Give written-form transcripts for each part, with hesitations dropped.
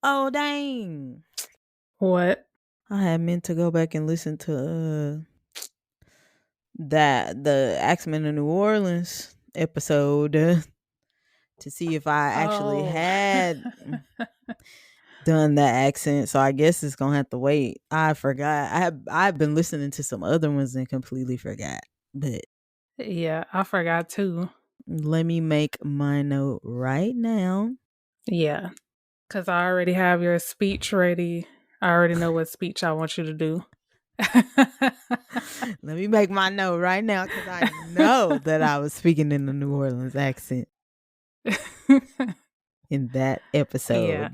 Oh, dang. What? I had meant to go back and listen to the Axemen of New Orleans episode to see if I actually Oh. had done that accent. So I guess it's gonna have to wait. I forgot. I've been listening to some other ones and completely forgot. But Yeah, I forgot too. let me make my note right now. Yeah, because I already have your speech ready. I already know what speech I want you to do. Let me make my note right now because I know that I was speaking in the New Orleans accent in that episode. Yeah.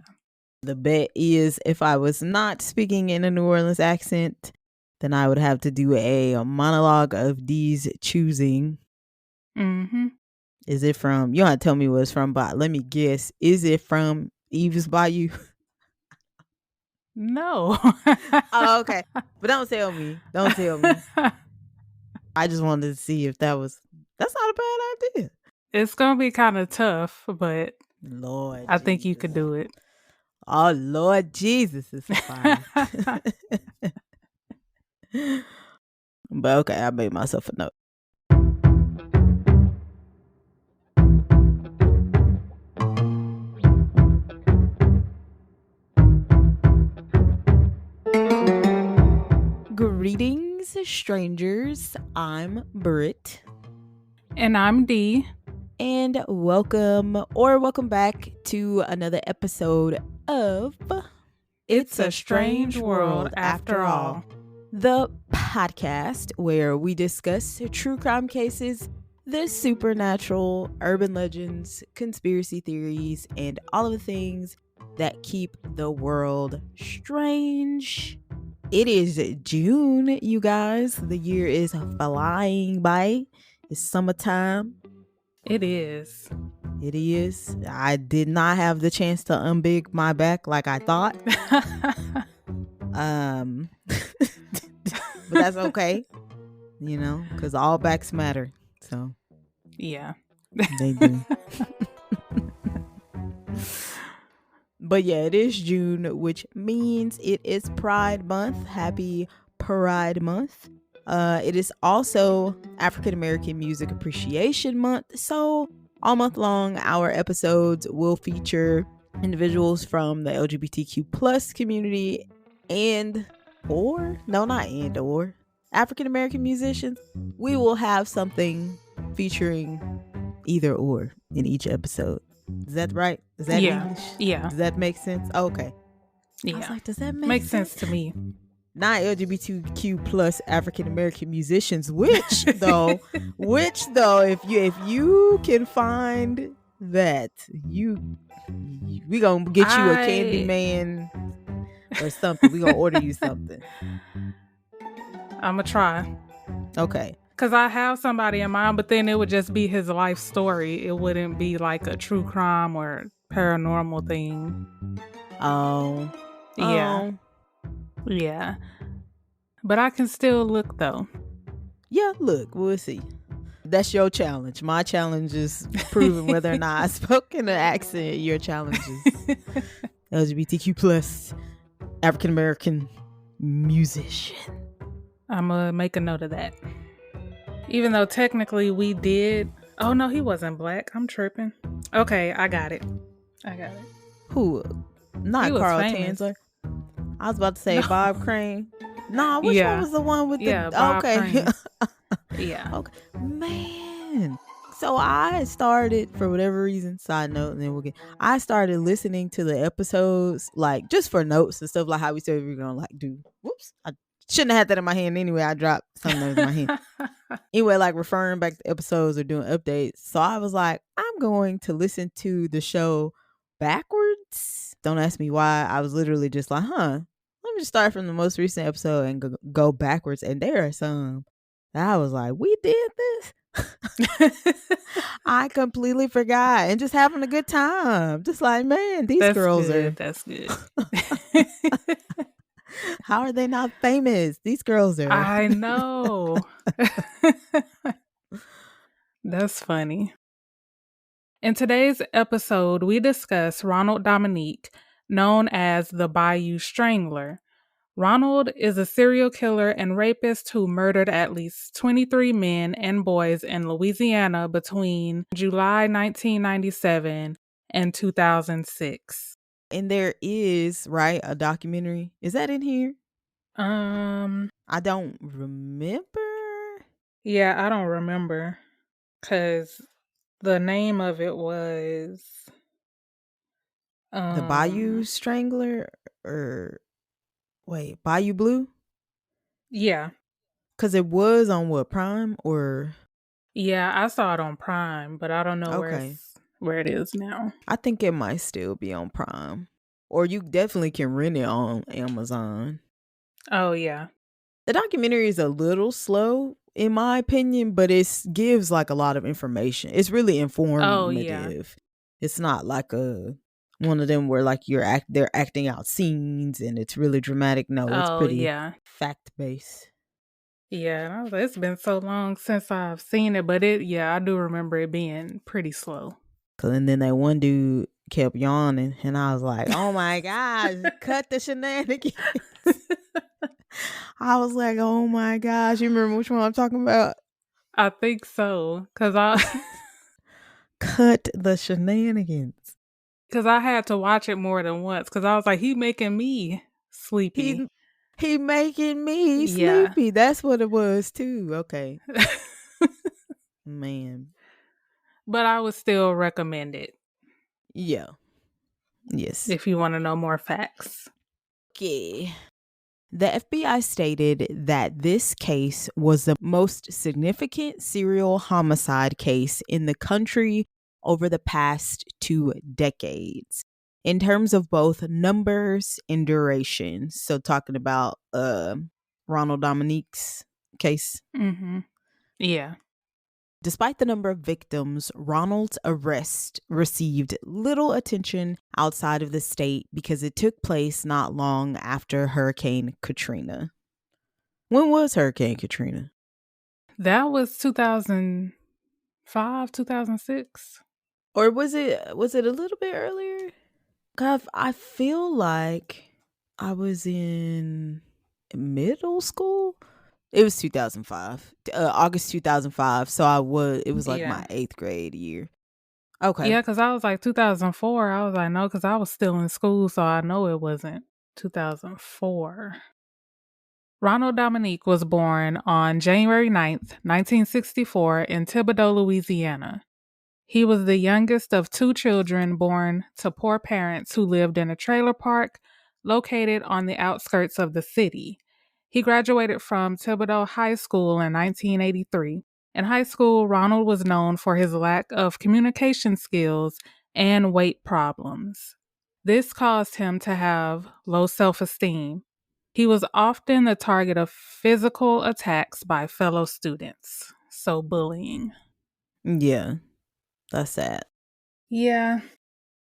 The bet is if I was not speaking in a New Orleans accent, then I would have to do a monologue of Dee's choosing. Mm-hmm. Is it from, you don't have to tell me what it's from, but let me guess. Is it from Eve's Bayou? No. Oh, okay. But don't tell me. Don't tell me. I just wanted to see if that's not a bad idea. It's going to be kind of tough, but Lord I Jesus. think you could do it. Oh, Lord Jesus is fine. But okay, I made myself a note. Greetings, strangers. I'm Britt. And I'm Dee. And welcome back to another episode of It's a Strange World After All. The podcast where we discuss true crime cases, the supernatural, urban legends, conspiracy theories, and all of the things that keep the world strange. It is June, you guys. The year is flying by. It's summertime. It is. It is. I did not have the chance to unbig my back like I thought. But that's okay, you know, because all backs matter. So yeah, they do. But yeah, it is June, which means it is Pride Month. Happy Pride Month. It is also African American Music Appreciation Month. So all month long, our episodes will feature individuals from the LGBTQ plus community African American musicians. We will have something featuring either or in each episode. Is that right? Is that English? Yeah. Does that make sense? Okay. Yeah. I was like, does that make Makes sense to me. Not LGBTQ plus African American musicians, which though, if you can find that, we gonna get you a Candyman or something. We gonna order you something. I'ma try. Okay. Because I have somebody in mind, but then it would just be his life story. It wouldn't be like a true crime or paranormal thing. Oh. Yeah. Yeah. But I can still look, though. Yeah, look, we'll see. That's your challenge. My challenge is proving whether or not I spoke in an accent. Your challenge is LGBTQ plus African American musician. I'm going to make a note of that. Even though technically we did. Oh, no, he wasn't black. I'm tripping. Okay, I got it. Who? Not Carl Tanzler. I was about to say Bob Crane. Nah, which one was the one with the... Bob okay. Yeah. Okay. Man. So I started, for whatever reason, side note, and then I started listening to the episodes, like, just for notes and stuff, like how we said we were going to, like, do... Whoops. I shouldn't have had that in my hand anyway. I dropped something that was in my hand. Anyway, like, referring back to episodes or doing updates. So I was like, I'm going to listen to the show backwards. Don't ask me why. I was literally just like, let me just start from the most recent episode and go backwards. And there are some that I was like, we did this. I completely forgot, and just having a good time. Just like, man, these girls are... That's good. How are they not famous? These girls are... I know. That's funny. In today's episode, we discuss Ronald Dominique, known as the Bayou Strangler. Ronald is a serial killer and rapist who murdered at least 23 men and boys in Louisiana between July 1997 and 2006. And there is, right, a documentary. Is that in here? I don't remember. Yeah, I don't remember because the name of it was The Bayou Strangler, or wait, Bayou Blue? Yeah. Because it was on what, Prime or? Yeah, I saw it on Prime, but I don't know Okay. where it is now. I think it might still be on Prime. Or you definitely can rent it on Amazon. Oh, yeah. The documentary is a little slow, in my opinion, but it gives like a lot of information. It's really informative. It's not like one of them where like they're acting out scenes and it's really dramatic. No, it's pretty fact based. Yeah, it's been so long since I've seen it, but I do remember it being pretty slow. And then that one dude kept yawning, and I was like, "Oh my gosh, cut the shenanigans!" I was like, "Oh my gosh!" You remember which one I'm talking about? I think so, cause I cut the shenanigans. Cause I had to watch it more than once, cause I was like, he making me sleepy. He making me sleepy. That's what it was too. Okay, man. But I would still recommend it. Yeah. Yes. If you want to know more facts. Okay. The FBI stated that this case was the most significant serial homicide case in the country over the past 2 decades in terms of both numbers and duration. So talking about Ronald Dominique's case. Mm-hmm. Yeah. Despite the number of victims, Ronald's arrest received little attention outside of the state because it took place not long after Hurricane Katrina. When was Hurricane Katrina? That was 2005, 2006. Or was it a little bit earlier? I feel like I was in middle school. It was 2005, August 2005. So it was like my 8th grade year. Okay. Yeah, because I was like 2004. I was like, no, because I was still in school, so I know it wasn't 2004. Ronald Dominique was born on January 9th, 1964 in Thibodaux, Louisiana. He was the youngest of 2 children born to poor parents who lived in a trailer park located on the outskirts of the city. He graduated from Thibodaux High School in 1983. In high school, Ronald was known for his lack of communication skills and weight problems. This caused him to have low self-esteem. He was often the target of physical attacks by fellow students. So bullying. Yeah, that's sad. Yeah.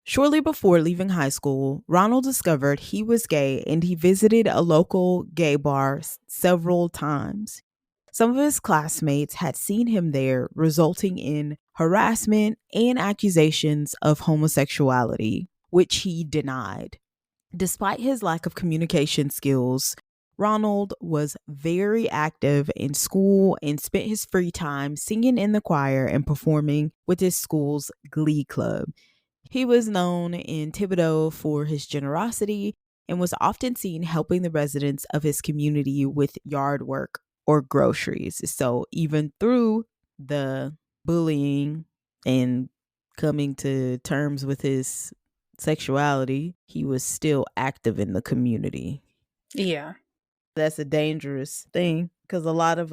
Shortly before leaving high school, Ronald discovered he was gay and he visited a local gay bar several times. Some of his classmates had seen him there, resulting in harassment and accusations of homosexuality, which he denied. Despite his lack of communication skills, Ronald was very active in school and spent his free time singing in the choir and performing with his school's glee club. He was known in Thibodaux for his generosity and was often seen helping the residents of his community with yard work or groceries. So even through the bullying and coming to terms with his sexuality, he was still active in the community. Yeah. That's a dangerous thing because a lot of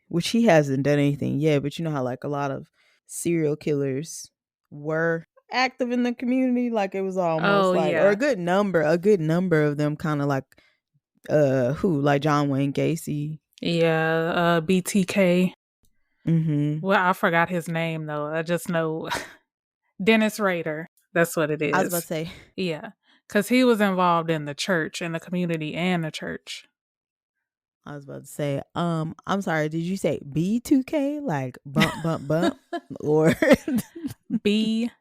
which he hasn't done anything yet, but you know how like a lot of serial killers were active in the community, like it was almost or a good number of them kind of like like John Wayne Gacy. Yeah, BTK. Mm-hmm. Well, I forgot his name though. I just know Dennis Rader. That's what it is. I was about to say. Yeah, because he was involved in the church, in the community and the church. I was about to say, I'm sorry, did you say B2K? Like bump, bump, bump? Or BTK.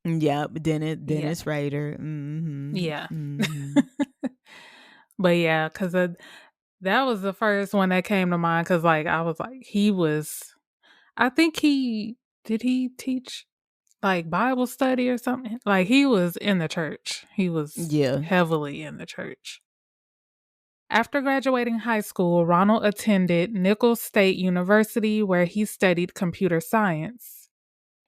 Yeah, Yeah. Dennis Rader. Mm-hmm. Yeah. Mm-hmm. But yeah, because that was the first one that came to mind. Because like I was like, he was. I think he did. He teach like Bible study or something. Like he was in the church. He was Yeah. heavily in the church. After graduating high school, Ronald attended Nicholls State University where he studied computer science.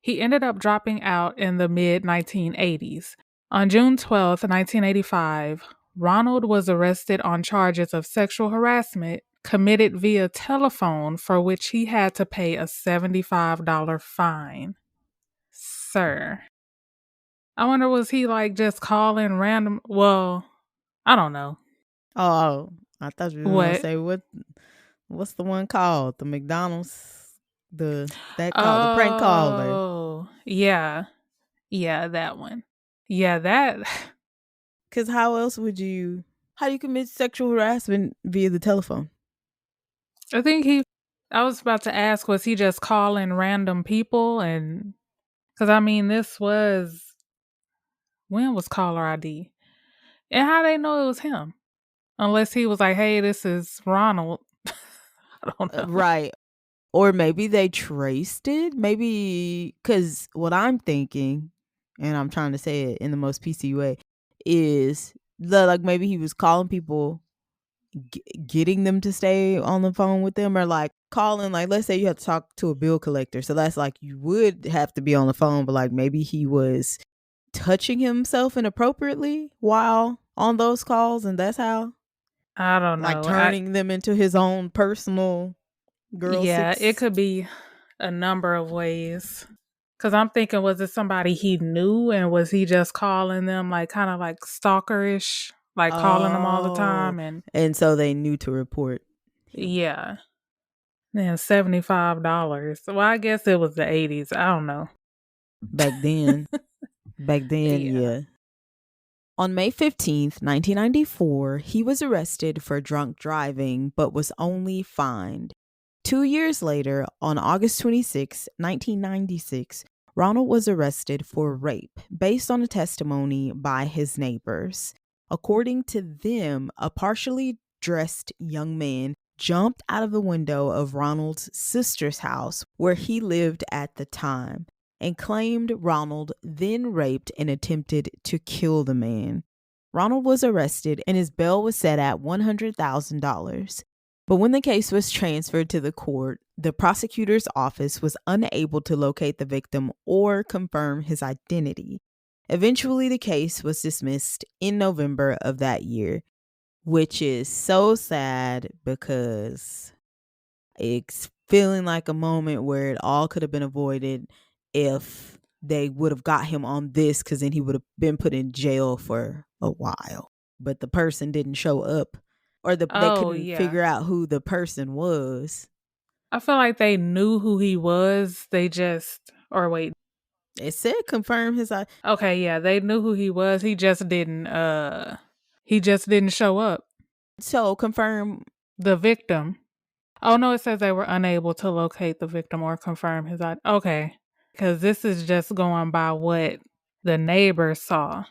He ended up dropping out in the mid 1980s. On June 12, 1985, Ronald was arrested on charges of sexual harassment committed via telephone for which he had to pay a $75 fine. Sir. I wonder, was he like just calling random? Well, I don't know. Oh, I thought you were gonna What? say what's the one called? The McDonald's that call the prank caller. Oh, yeah. Yeah, that one. Yeah, that. Cause how do you commit sexual harassment via the telephone? I think I was about to ask, was he just calling random people? And because I mean, when was caller ID? And how they know it was him? Unless he was like, hey, this is Ronald. I don't know. Right. Or maybe they traced it. Maybe because what I'm thinking, and I'm trying to say it in the most PC way, is like maybe he was calling people, getting them to stay on the phone with them, or like calling, like let's say you have to talk to a bill collector. So that's like you would have to be on the phone, but like maybe he was touching himself inappropriately while on those calls, and that's how I don't like know. turning them into his own personal girl Yeah, it six. could be a number of ways. Cause I'm thinking, was it somebody he knew and was he just calling them like kind of like stalkerish, like calling them all the Oh, time? And and so they knew to report him yeah, then $75. Well, I guess it was the 80s. I don't know. back then. Back then, Yeah. yeah. On May 15th, 1994, he was arrested for drunk driving but was only fined. 2 years later, on August 26, 1996, Ronald was arrested for rape based on a testimony by his neighbors. According to them, a partially dressed young man jumped out of the window of Ronald's sister's house where he lived at the time and claimed Ronald then raped and attempted to kill the man. Ronald was arrested and his bail was set at $100,000. But when the case was transferred to the court, the prosecutor's office was unable to locate the victim or confirm his identity. Eventually, the case was dismissed in November of that year, which is so sad because it's feeling like a moment where it all could have been avoided if they would have got him on this, because then he would have been put in jail for a while. But the person didn't show up, or they Oh, couldn't yeah. figure out who the person was. I feel like they knew who he was. They just, or wait. It said confirm his identity. Okay, yeah, they knew who he was. He just didn't show up. So confirm. The victim. Oh no, it says they were unable to locate the victim or confirm his identity. Okay. Because this is just going by what the neighbors saw.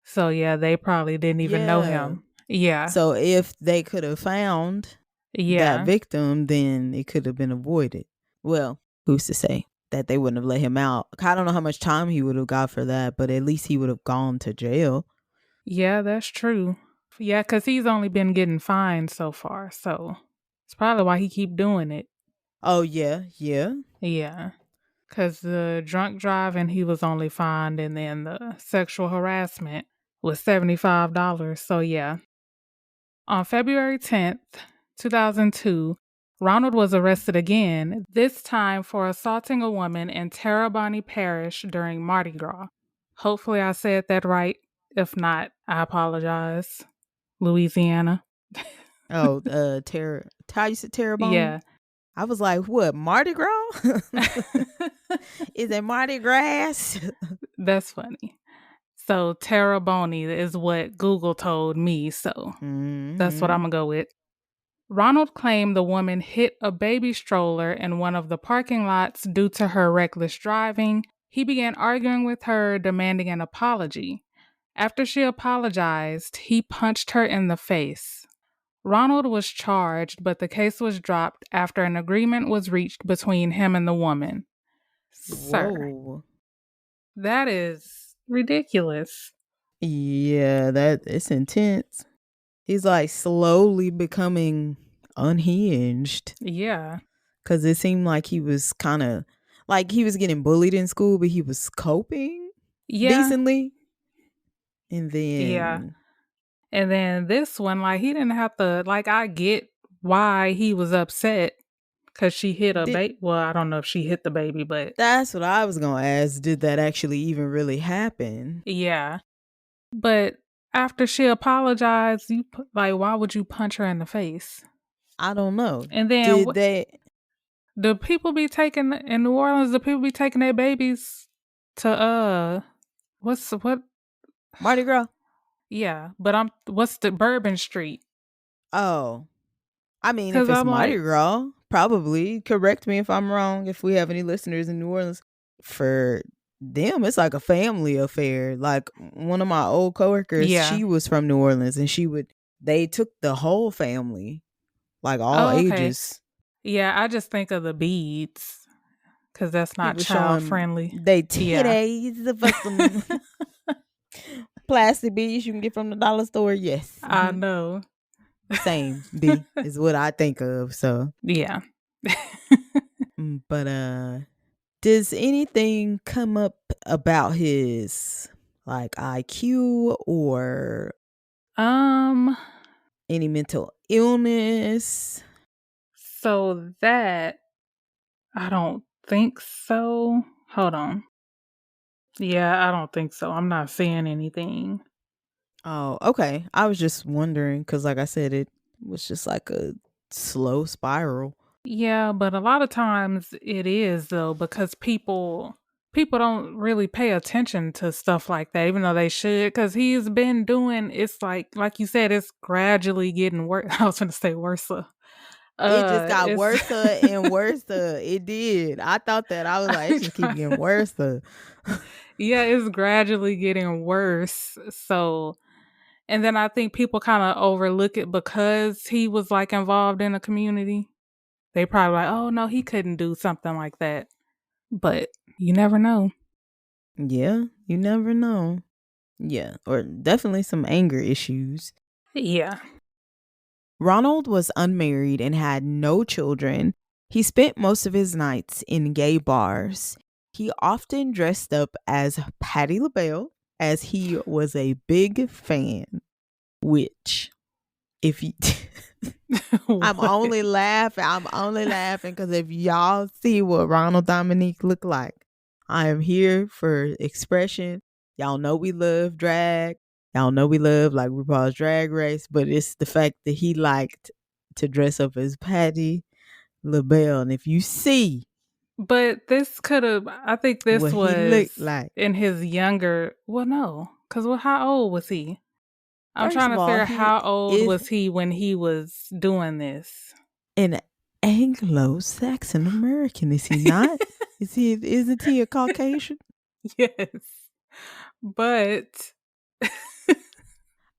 So yeah, they probably didn't even know Yeah. him. Yeah. So if they could have found that Yeah. victim, then it could have been avoided. Well, who's to say that they wouldn't have let him out? I don't know how much time he would have got for that, but at least he would have gone to jail. Yeah, that's true. Yeah, because he's only been getting fined so far. So it's probably why he keep doing it. Oh, yeah, yeah. Yeah. Because the drunk driving, he was only fined, and then the sexual harassment was $75. So, yeah. On February 10th, 2002, Ronald was arrested again, this time for assaulting a woman in Terrebonne Parish during Mardi Gras. Hopefully, I said that right. If not, I apologize. Louisiana. Oh, how you said Terrebonne? Yeah. I was like, what, Mardi Gras? Is it Mardi Gras? That's funny. So Terrebonne is what Google told me, so that's what Mm-hmm. I'm gonna go with. Ronald claimed the woman hit a baby stroller in one of the parking lots due to her reckless driving. He began arguing with her, demanding an apology. After she apologized, he punched her in the face. Ronald was charged, but the case was dropped after an agreement was reached between him and the woman. Sir, Whoa. that is ridiculous. Yeah, it's intense. He's like slowly becoming unhinged. Yeah. Because it seemed like he was kind of like he was getting bullied in school, but he was coping decently. And Yeah. then And then this one, like, he didn't have to, like, I get why he was upset because she hit a baby. Well, I don't know if she hit the baby, but. That's what I was going to ask. Did that actually even really happen? Yeah. But after she apologized, like, why would you punch her in the face? I don't know. And then did they? The people be taking in New Orleans. The people be taking their babies to what Mardi Gras? Yeah, but what's the Bourbon Street? Oh, I mean, if it's I'm Mardi like, Gras, probably. Correct me if I'm wrong. If we have any listeners in New Orleans, for them, it's like a family affair. Like one of my old coworkers, she was from New Orleans, and they took the whole family, like all ages. Yeah, I just think of the beads because that's not child friendly. They titties for some plastic beads you can get from the dollar store. Yes, I know. Same B is what I think of. So yeah. But does anything come up about his like IQ or any mental illness? So that I don't think so. Hold on. Yeah, I don't think so. I'm not seeing anything. Oh, okay. I was just wondering because, like I said, it was just like a slow spiral. Yeah, but a lot of times it is though because people don't really pay attention to stuff like that, even though they should. Because he's been doing it's like you said, it's gradually getting worse. I was going to say worse. It just got worse and worse. It did. I thought that. I was like, it just keep getting worse. Yeah, it's gradually getting worse. So, and then I think people kind of overlook it because he was like involved in a community. They probably like, oh no, he couldn't do something like that. But you never know. Yeah, you never know. Yeah, or definitely some anger issues. Yeah. Ronald was unmarried and had no children. He spent most of his nights in gay bars. He often dressed up as Patti LaBelle, as he was a big fan. Which, if you, I'm only laughing because if y'all see what Ronald Dominique looked like, I am here for expression. Y'all know we love drag. Y'all know we love like RuPaul's Drag Race, but it's the fact that he liked to dress up as Patti LaBelle. And if you see, but this could have, I think this what was he looked like in his younger, well, no, because how old was he? I'm First trying to of all, figure how old was he when he was doing this? An Anglo-Saxon American, is he not? Isn't he a Caucasian? Yes. But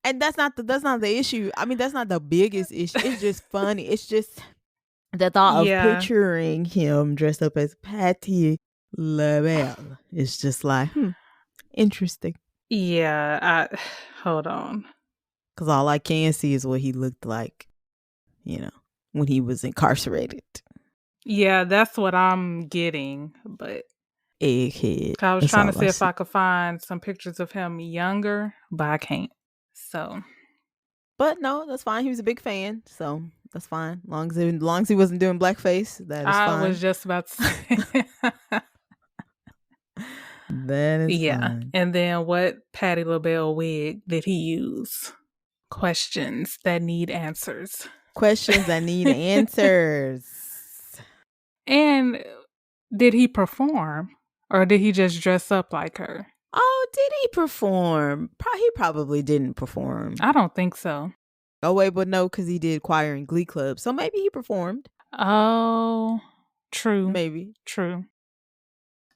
and that's not the issue. I mean, that's not the biggest issue. It's just funny. It's just the thought of picturing him dressed up as Patti LaBelle. It's just like, interesting. Yeah, hold on. Because all I can see is what he looked like, when he was incarcerated. Yeah, that's what I'm getting, but egghead. I was trying to see if I could find some pictures of him younger, but I can't. So, but no, that's fine. He was a big fan, so that's fine. Long as he wasn't doing blackface, that is fine. I was just about to say. That is fine. And then what Patti LaBelle wig did he use? Questions that need answers. Questions that need answers. And did he perform? Or did he just dress up like her? Oh, did he perform? He probably didn't perform. I don't think so. Oh, wait, but no, because he did choir and glee club. So maybe he performed. Oh, true. Maybe. True.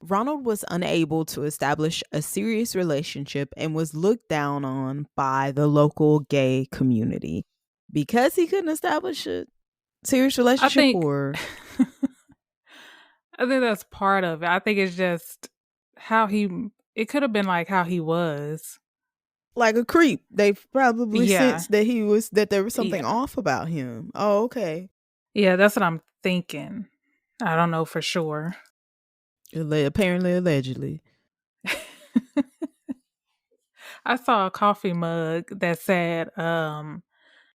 Ronald was unable to establish a serious relationship and was looked down on by the local gay community because he couldn't establish a serious I relationship, think or I think that's part of it. I think it's just how he it could have been like how he was. like a creep. They probably Yeah. sensed that there was something Yeah. off about him. Oh, okay. Yeah, that's what I'm thinking. I don't know for sure. Apparently, allegedly. I saw a coffee mug that said, oh,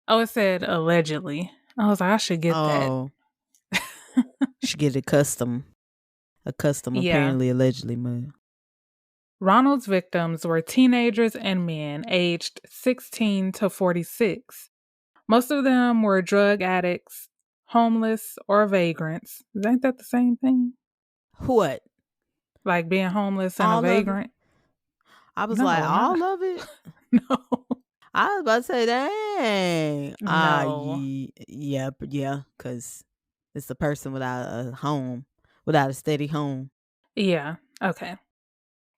it said allegedly. I was like, I should get that. Oh, should get a custom Yeah. apparently allegedly move. Ronald's victims were teenagers and men aged 16 to 46. Most of them were drug addicts, homeless, or vagrants. Ain't that the same thing? What? Like being homeless and a All of it? vagrant? I was like, No, not all of it? no. I was about to say, dang. No. Yeah, because it's a person without a home, without a steady home. Yeah. Okay.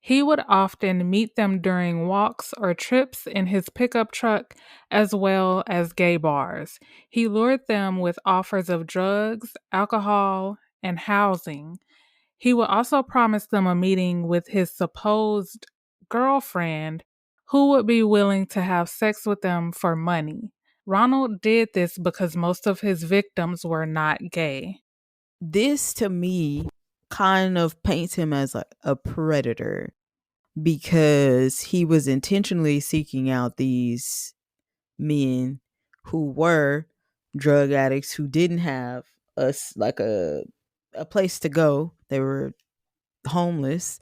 He would often meet them during walks or trips in his pickup truck, as well as gay bars. He lured them with offers of drugs, alcohol, and housing. He would also promise them a meeting with his supposed girlfriend who would be willing to have sex with them for money. Ronald did this because most of his victims were not gay. This to me kind of paints him as a predator because he was intentionally seeking out these men who were drug addicts who didn't have a place to go. They were homeless,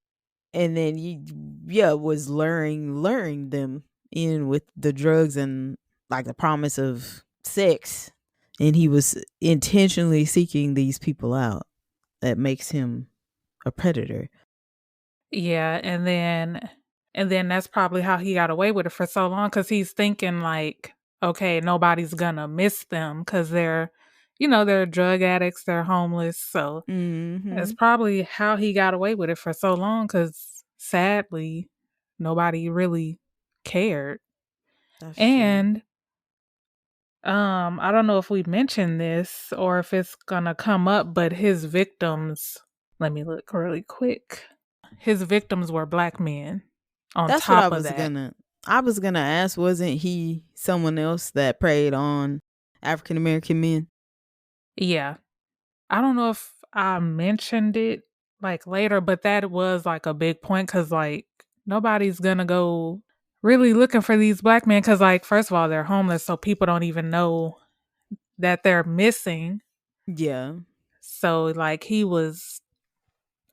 and then he was luring them in with the drugs and like the promise of sex, and he was intentionally seeking these people out. That makes him a predator. Yeah, and then that's probably how he got away with it for so long cuz he's thinking like, okay, nobody's going to miss them cuz they're drug addicts, they're homeless, so that's Mm-hmm. probably how he got away with it for so long cuz sadly nobody really cared. That's true. And I don't know if we mentioned this or if it's going to come up, but his victims, let me look really quick. His victims were black men on That's what top of that. I was gonna ask, wasn't he someone else that preyed on African American men? Yeah. I don't know if I mentioned it like later, but that was like a big point because like nobody's gonna go really looking for these black men because like first of all they're homeless, so people don't even know that they're missing. Yeah. So like he was,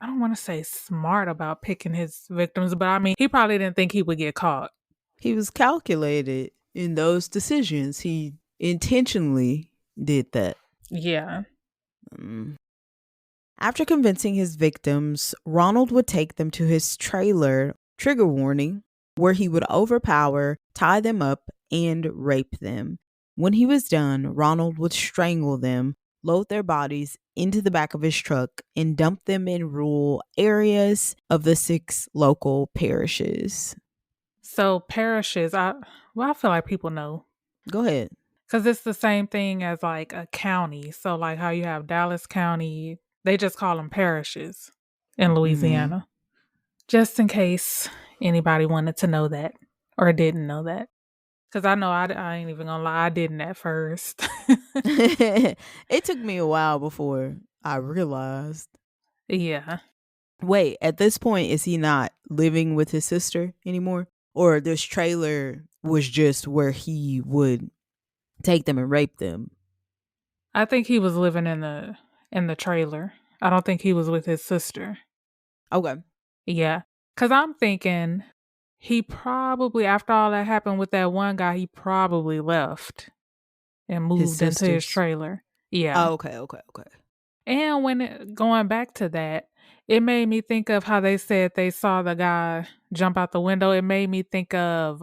I don't want to say smart about picking his victims, but I mean he probably didn't think he would get caught. He was calculated in those decisions. He intentionally did that. Yeah. Mm. After convincing his victims, Ronald would take them to his trailer, trigger warning, where he would overpower, tie them up, and rape them. When he was done, Ronald would strangle them, load their bodies into the back of his truck, and dump them in rural areas of the 6 local parishes. So parishes, I feel like people know Go ahead. because it's the same thing as like a county. So like how you have Dallas County, they just call them parishes in Mm-hmm. Louisiana. Just in case anybody wanted to know that or didn't know that. Because I know I ain't even gonna lie, I didn't at first. It took me a while before I realized. Yeah. Wait, at this point, is he not living with his sister anymore? Or this trailer was just where he would take them and rape them? I think he was living in the trailer. I don't think he was with his sister. Okay. Yeah. Cause I'm thinking he probably, after all that happened with that one guy, he probably left and His moved into his sisters. trailer. Yeah. Oh, okay. And going back to that, it made me think of how they said they saw the guy jump out the window. It made me think of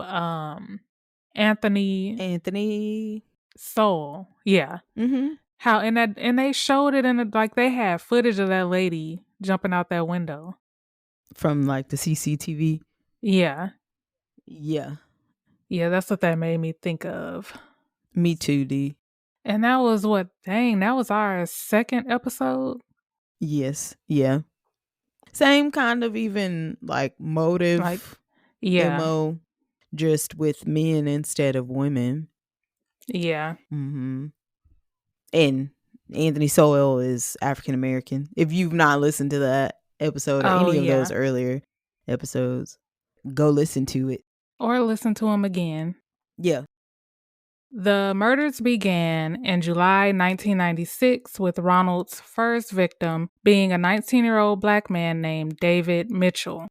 Anthony Anthony. Soul. Yeah. Mm-hmm. How and they showed it in like they had footage of that lady jumping out that window. from like the CCTV. Yeah. Yeah, Yeah, that's what that made me think of. me too, D. And that was what, dang, that was our second episode. Yes, yeah. Same kind of even like Like, motive, yeah, MO, just with men instead of women. yeah. Hmm. And Anthony Sowell is African American. If you've not listened to that episode or Oh, any of those yeah. earlier episodes, go listen to it. Or listen to him again. Yeah. The murders began in July 1996 with Ronald's first victim being a 19-year-old black man named David Mitchell.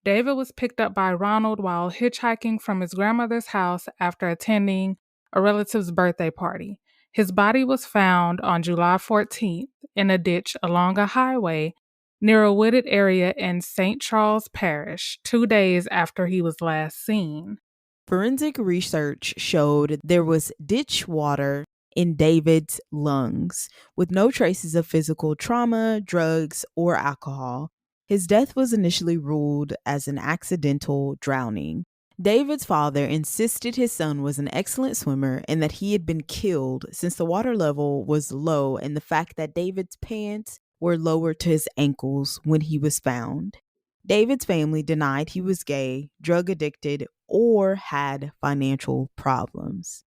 David was picked up by Ronald while hitchhiking from his grandmother's house after attending a relative's birthday party. His body was found on July 14th in a ditch along a highway near a wooded area in St. Charles Parish, 2 days after he was last seen. Forensic research showed there was ditch water in David's lungs, with no traces of physical trauma, drugs, or alcohol. His death was initially ruled as an accidental drowning. David's father insisted his son was an excellent swimmer and that he had been killed since the water level was low and the fact that David's pants were lower to his ankles when he was found. David's family denied he was gay, drug addicted, or had financial problems.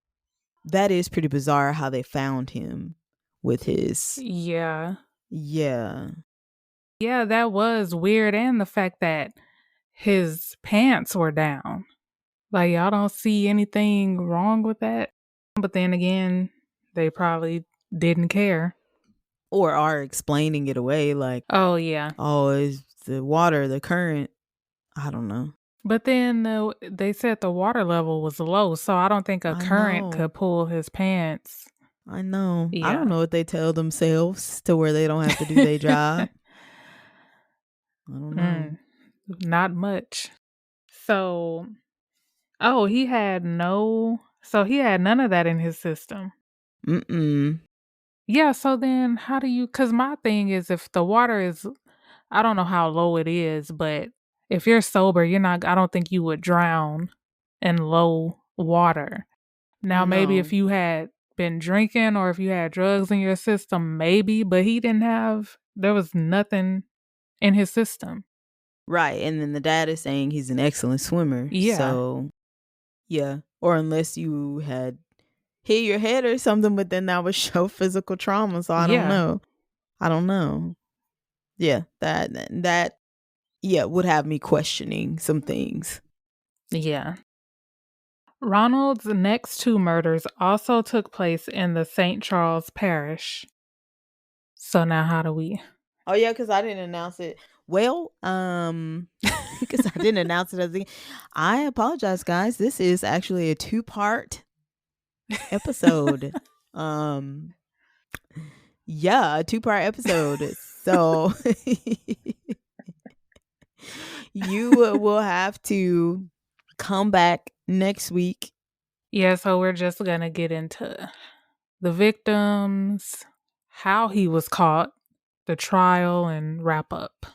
That is pretty bizarre how they found him with his. Yeah. Yeah. Yeah, that was weird. And the fact that his pants were down. Like, y'all don't see anything wrong with that. But then again, they probably didn't care. Or are explaining it away like, Oh, yeah. oh, it's the water, the current. I don't know. But then they said the water level was low, so I don't think a I current know. could pull his pants. I know. I Yeah. don't know what they tell themselves to where they don't have to do their job. I don't know. Not much. So, oh, he had none of that in his system. Mm-mm. Yeah, so then how do you, because my thing is if the water is, I don't know how low it is, but if you're sober, I don't think you would drown in low water. Now, maybe No. if you had been drinking or if you had drugs in your system, maybe, but there was nothing in his system. Right. And then the dad is saying he's an excellent swimmer. Yeah. So, yeah. Or unless you had hit your head or something, but then that would show physical trauma. So I don't Yeah. know. I don't know. Yeah. That would have me questioning some things. Yeah. Ronald's next two murders also took place in the St. Charles Parish. So now how do we? Oh yeah, because I didn't announce it. Well, because I didn't announce it. I apologize, guys. This is actually a 2-part episode. Yeah, a 2-part episode. So you will have to come back next week. Yeah, so we're just going to get into the victims, how he was caught, the trial, and wrap up.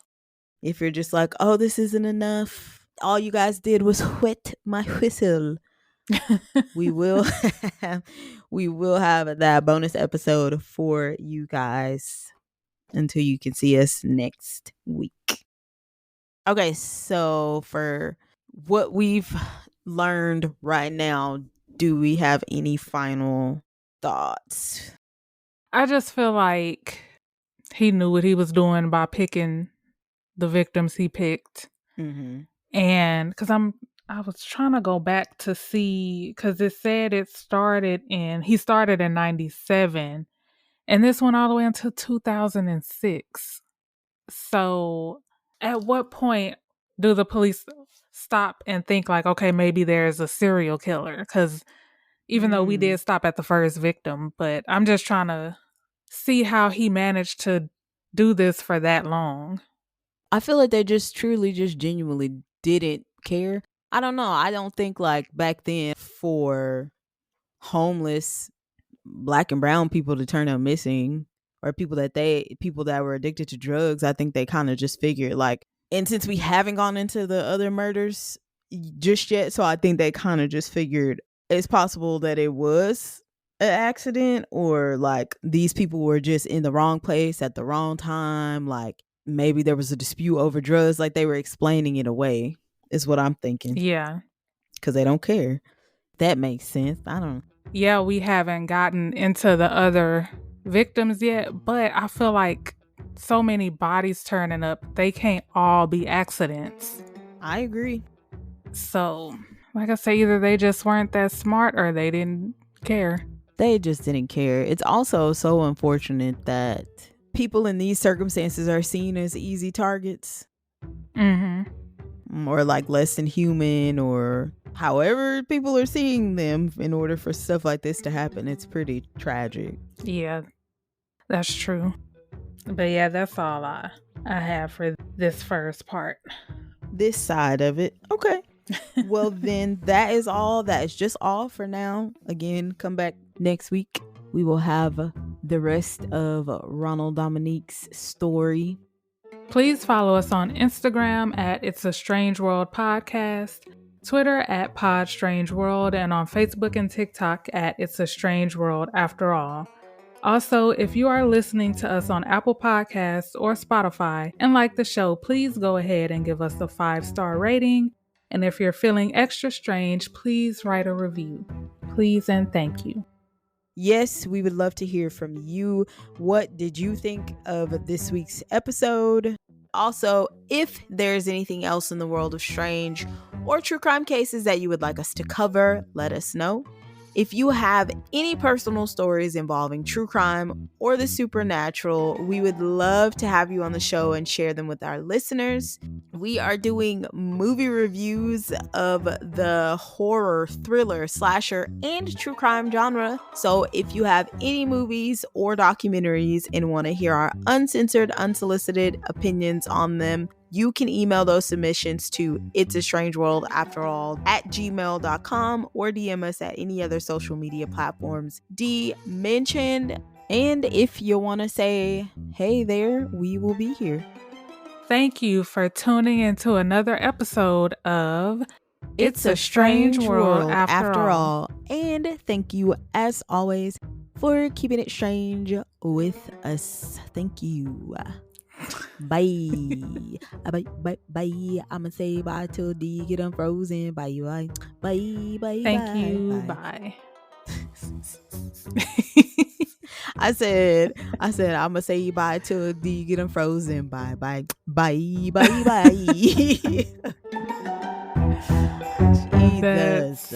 If you're just like, oh, this isn't enough, all you guys did was wet my whistle. we will have that bonus episode for you guys until you can see us next week. Okay, so for what we've learned right now, do we have any final thoughts? I just feel like he knew what he was doing by picking the victims he picked. Mm-hmm. And because I was trying to go back to see, because it said he started in 97, and this went all the way until 2006. So at what point do the police stop and think like, okay, maybe there's a serial killer? Because even though we did stop at the first victim, but I'm just trying to see how he managed to do this for that long. I feel like they just truly, just genuinely didn't care. I don't know. I don't think like back then for homeless black and brown people to turn up missing or people that were addicted to drugs, I think they kind of just figured like And since we haven't gone into the other murders just yet, so I think they kind of just figured it's possible that it was an accident, or like these people were just in the wrong place at the wrong time. Like maybe there was a dispute over drugs, like they were explaining it away, is what I'm thinking. Yeah. Because they don't care. That makes sense. I don't. Yeah, we haven't gotten into the other victims yet, but I feel like so many bodies turning up, they can't all be accidents. I agree. So, like I say, either they just weren't that smart or they didn't care. They just didn't care. It's also so unfortunate that people in these circumstances are seen as easy targets. Or like less than human, or however people are seeing them in order for stuff like this to happen. It's pretty tragic. Yeah, that's true. But yeah, that's all I have for this first part. This side of it. Okay. Well, then that is all. That is just all for now. Again, come back next week. We will have the rest of Ronald Dominique's story. Please follow us on Instagram at It's a Strange World Podcast, Twitter at Pod Strange World, and on Facebook and TikTok at It's a Strange World After All. Also, if you are listening to us on Apple Podcasts or Spotify and like the show, please go ahead and give us a 5-star rating. And if you're feeling extra strange, please write a review. Please and thank you. Yes, we would love to hear from you. What did you think of this week's episode? Also, if there's anything else in the world of strange or true crime cases that you would like us to cover, let us know. If you have any personal stories involving true crime or the supernatural, we would love to have you on the show and share them with our listeners. We are doing movie reviews of the horror, thriller, slasher, and true crime genre. So if you have any movies or documentaries and want to hear our uncensored, unsolicited opinions on them, you can email those submissions to itsastrangeworldafterall@gmail.com or DM us at any other social media platforms D mentioned. And if you want to say, hey there, we will be here. Thank you for tuning into another episode of It's a Strange World After All. And thank you, as always, for keeping it strange with us. Thank you. Bye. Bye. I'ma say bye till D get unfrozen. Bye. Bye. Thank you. Bye. I said I'ma say bye till D get unfrozen. Bye. Jesus.